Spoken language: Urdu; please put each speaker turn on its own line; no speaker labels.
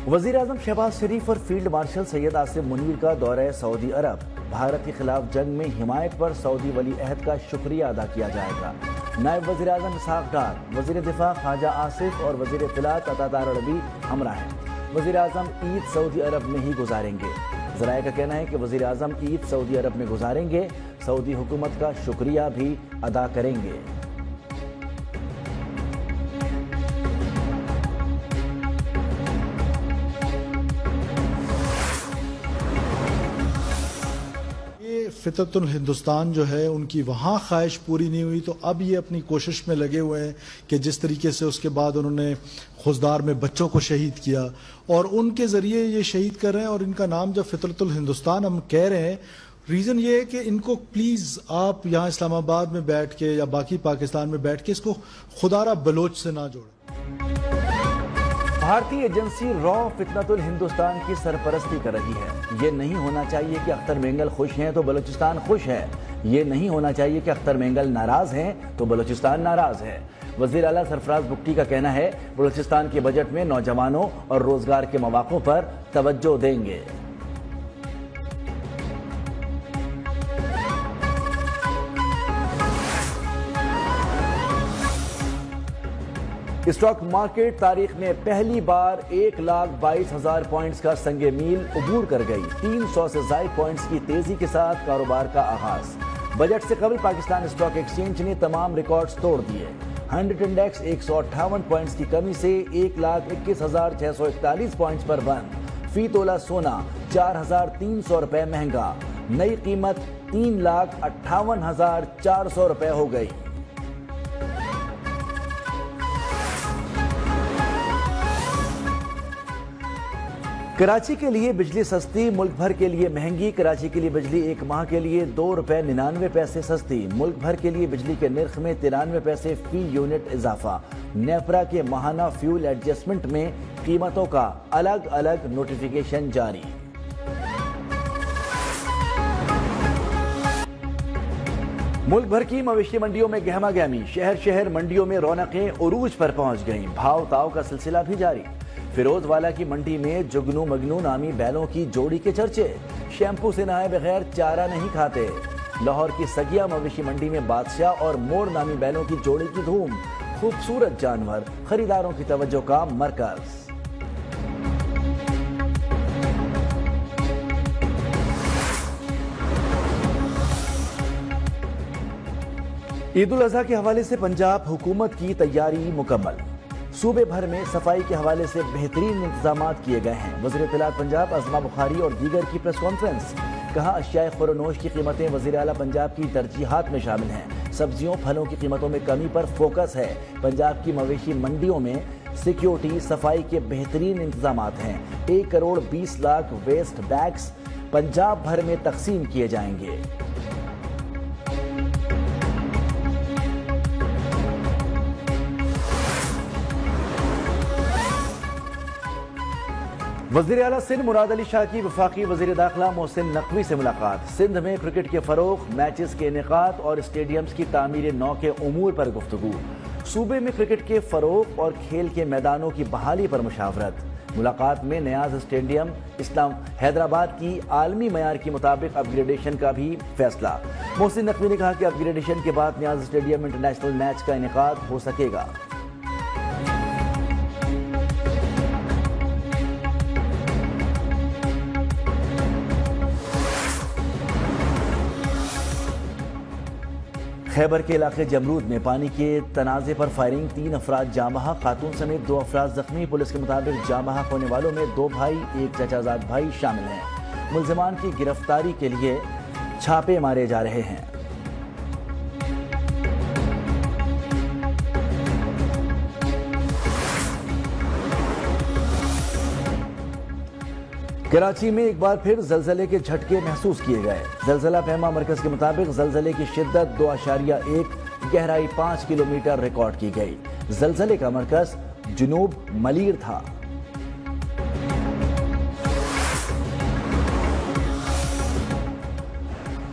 وزیر اعظم شہباز شریف اور فیلڈ مارشل سید آصف منیر کا دورہ سعودی عرب۔ بھارت کے خلاف جنگ میں حمایت پر سعودی ولی عہد کا شکریہ ادا کیا جائے گا۔ نائب وزیر اعظم اسحاق ڈار، وزیر دفاع خواجہ آصف اور وزیر اطلاعات عطا عربی ہمراہ ہیں۔ وزیر اعظم عید سعودی عرب میں ہی گزاریں گے۔ ذرائع کا کہنا ہے کہ وزیر اعظم عید سعودی عرب میں گزاریں گے، سعودی حکومت کا شکریہ بھی ادا کریں گے۔
فطرت الہندوستان جو ہے ان کی وہاں خواہش پوری نہیں ہوئی، تو اب یہ اپنی کوشش میں لگے ہوئے ہیں کہ جس طریقے سے اس کے بعد انہوں نے خضدار میں بچوں کو شہید کیا اور ان کے ذریعے یہ شہید کر رہے ہیں، اور ان کا نام جب فطرت الہندوستان ہم کہہ رہے ہیں، ریزن یہ ہے کہ ان کو پلیز آپ یہاں اسلام آباد میں بیٹھ کے یا باقی پاکستان میں بیٹھ کے اس کو خدارہ بلوچ سے نہ جوڑیں۔
بھارتی ایجنسی را فتنت الہندوستان کی سرپرستی کر رہی ہے۔ یہ نہیں ہونا چاہیے کہ اختر مینگل خوش ہیں تو بلوچستان خوش ہے، یہ نہیں ہونا چاہیے کہ اختر مینگل ناراض ہیں تو بلوچستان ناراض ہے۔ وزیر اعلیٰ سرفراز بگٹی کا کہنا ہے بلوچستان کے بجٹ میں نوجوانوں اور روزگار کے مواقع پر توجہ دیں گے۔ اسٹاک مارکیٹ تاریخ میں پہلی بار 1,22,000 پوائنٹس کا سنگ میل عبور کر گئی۔ 300 سے زائد پوائنٹس کی تیزی کے ساتھ کاروبار کا آغاز۔ بجٹ سے قبل پاکستان اسٹاک ایکسچینج نے تمام ریکارڈز توڑ دیے۔ 100 انڈیکس 158 پوائنٹس کی کمی سے 1,21,641 پوائنٹس پر بند۔ فی تولہ سونا 4,300 روپے مہنگا، نئی قیمت 3,58,400 روپے ہو گئی۔ کراچی کے لیے بجلی سستی، ملک بھر کے لیے مہنگی۔ کراچی کے لیے بجلی ایک ماہ کے لیے 2 روپے 99 پیسے سستی۔ ملک بھر کے لیے بجلی کے نرخ میں 93 پیسے فی یونٹ اضافہ۔ نیپرا کے ماہانہ فیول ایڈجسٹمنٹ میں قیمتوں کا الگ الگ نوٹیفیکیشن جاری۔ ملک بھر کی مویشی منڈیوں میں گہما گہمی، شہر شہر منڈیوں میں رونقیں عروج پر پہنچ گئیں۔ بھاؤ تاؤ کا سلسلہ بھی جاری۔ فیروز والا کی منڈی میں جگنو مگنو نامی بیلوں کی جوڑی کے چرچے۔ شیمپو سے نہائے بغیر چارہ نہیں کھاتے۔ لاہور کی سگیا مویشی منڈی میں بادشاہ اور مور نامی بیلوں کی جوڑی کی دھوم۔ خوبصورت جانور خریداروں کی توجہ کا مرکز۔ عید الاضحیٰ کے حوالے سے پنجاب حکومت کی تیاری مکمل۔ صوبے بھر میں صفائی کے حوالے سے بہترین انتظامات کیے گئے ہیں۔ وزیر اطلاعات پنجاب عظمہ بخاری اور دیگر کی پریس کانفرنس۔ کہا اشیاء خور و نوش کی قیمتیں وزیر اعلیٰ پنجاب کی ترجیحات میں شامل ہیں۔ سبزیوں پھلوں کی قیمتوں میں کمی پر فوکس ہے۔ پنجاب کی مویشی منڈیوں میں سیکیورٹی صفائی کے بہترین انتظامات ہیں۔ 1,20,00,000 ویسٹ بیگز پنجاب بھر میں تقسیم کیے جائیں گے۔ وزیر اعلیٰ سندھ مراد علی شاہ کی وفاقی وزیر داخلہ محسن نقوی سے ملاقات۔ سندھ میں کرکٹ کے فروغ، میچز کے انعقاد اور اسٹیڈیمز کی تعمیر نو کے امور پر گفتگو۔ صوبے میں کرکٹ کے فروغ اور کھیل کے میدانوں کی بحالی پر مشاورت۔ ملاقات میں نیاز اسٹیڈیم اسلام حیدرآباد کی عالمی معیار کے مطابق اپ گریڈیشن کا بھی فیصلہ۔ محسن نقوی نے کہا کہ اپ گریڈیشن کے بعد نیاز اسٹیڈیم انٹرنیشنل میچ کا انعقاد ہو سکے گا۔ خیبر کے علاقے جمرود میں پانی کے تنازع پر فائرنگ، 3 افراد جاں بحق، خاتون سمیت 2 افراد زخمی۔ پولیس کے مطابق جاں بحق ہونے والوں میں 2 بھائی، 1 چچا زاد بھائی شامل ہیں۔ ملزمان کی گرفتاری کے لیے چھاپے مارے جا رہے ہیں۔ کراچی میں ایک بار پھر زلزلے کے جھٹکے محسوس کیے گئے۔ زلزلہ پیما مرکز کے مطابق زلزلے کی شدت 2.1، گہرائی 5 کلومیٹر ریکارڈ کی گئی۔ زلزلے کا مرکز جنوب ملیر تھا۔